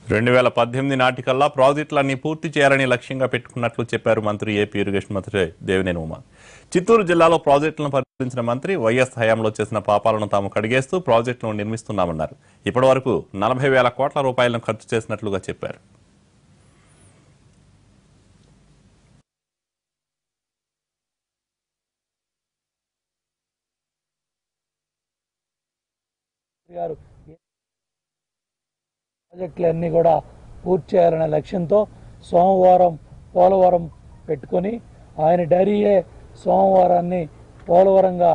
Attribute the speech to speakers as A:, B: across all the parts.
A: 2018 నాటికల్లా ప్రాజెక్టులన్నీ పూర్తి చేయాలని లక్ష్యంగా పెట్టుకున్నట్లు చెప్పారు మంత్రి ఏపీ ఇరిగేషన్ మంత్రి దేవినేని ఉమా. చిత్తూరు జిల్లాలో ప్రాజెక్టులను పరిశీలించిన మంత్రి వైఎస్ హయాంలో చేసిన పాపాలను తాము కడిగేస్తూ ప్రాజెక్టులను నిర్మిస్తున్నామన్నారు. ఇప్పటివరకు 40,000 కోట్ల రూపాయలను ఖర్చు చేసినట్లుగా చెప్పారు.
B: ప్రాజెక్టులన్నీ కూడా పూర్తి చేయాలనే లక్ష్యంతో సోమవారం పోలవరం పెట్టుకొని ఆయన డైరీయే సోమవారాన్ని పోలవరంగా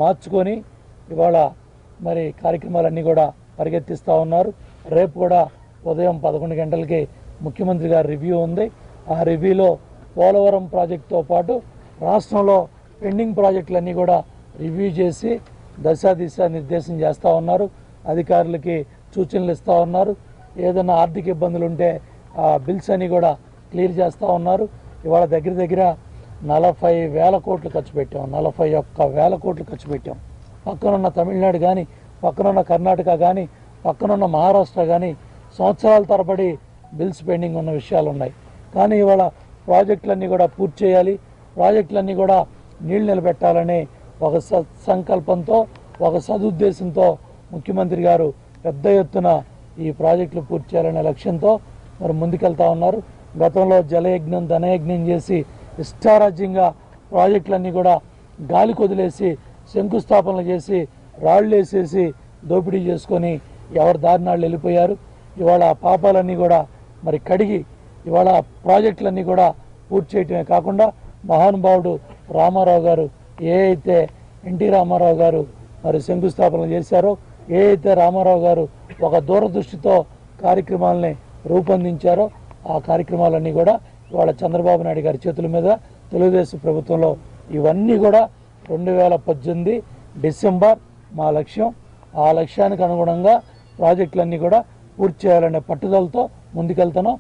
B: మార్చుకొని ఇవాళ మరి కార్యక్రమాలన్నీ కూడా పరిగెత్తిస్తూ ఉన్నారు. రేపు కూడా ఉదయం 11 గంటలకి ముఖ్యమంత్రి గారి రివ్యూ ఉంది. ఆ రివ్యూలో పోలవరం ప్రాజెక్టుతో పాటు రాష్ట్రంలో పెండింగ్ ప్రాజెక్టులన్నీ కూడా రివ్యూ చేసి దిశ నిర్దేశం చేస్తూ ఉన్నారు. అధికారులకి సూచనలు ఇస్తూ ఉన్నారు. ఏదైనా ఆర్థిక ఇబ్బందులు ఉంటే ఆ బిల్స్ అని కూడా క్లియర్ చేస్తూ ఉన్నారు. ఇవాళ దగ్గర 40,000 కోట్లు ఖర్చు పెట్టాం. 41,000 కోట్లు ఖర్చు పెట్టాం. పక్కనున్న తమిళనాడు కానీ, పక్కనున్న కర్ణాటక కానీ, పక్కనున్న మహారాష్ట్ర కానీ సంవత్సరాల తరబడి బిల్స్ పెండింగ్ ఉన్న విషయాలు ఉన్నాయి. కానీ ఇవాళ ప్రాజెక్టులన్నీ కూడా పూర్తి చేయాలి, ప్రాజెక్టులన్నీ కూడా నీళ్లు నిలబెట్టాలనే ఒక సంకల్పంతో, ఒక సదుద్దేశంతో ముఖ్యమంత్రి గారు పెద్ద ఎత్తున ఈ ప్రాజెక్టులు పూర్తి చేయాలనే లక్ష్యంతో మరి ముందుకెళ్తా ఉన్నారు. గతంలో జలయజ్ఞం ధనయజ్ఞం చేసి ఇష్టారాజ్యంగా ప్రాజెక్టులన్నీ కూడా గాలి కొదిలేసి శంకుస్థాపనలు చేసి రాళ్లు వేసేసి దోపిడీ చేసుకొని ఎవరి దారినాళ్ళు వెళ్ళిపోయారు. ఇవాళ ఆ పాపాలన్నీ కూడా మరి కడిగి ఇవాళ ప్రాజెక్టులన్నీ కూడా పూర్తి చేయటమే కాకుండా మహానుభావుడు రామారావు గారు అయితే ఎన్టీ రామారావు గారు మరి శంకుస్థాపనలు చేశారో, అయితే రామారావు గారు ఒక దూరదృష్టితో కార్యక్రమాలని రూపొందించారో ఆ కార్యక్రమాలన్నీ కూడా ఇవాళ చంద్రబాబు నాయుడు గారి చేతుల మీద తెలుగుదేశం ప్రభుత్వంలో ఇవన్నీ కూడా 2018 డిసెంబర్ మా లక్ష్యం. ఆ లక్ష్యానికి అనుగుణంగా ప్రాజెక్టులన్నీ కూడా పూర్తి చేయాలనే పట్టుదలతో ముందుకెళ్తున్నాం.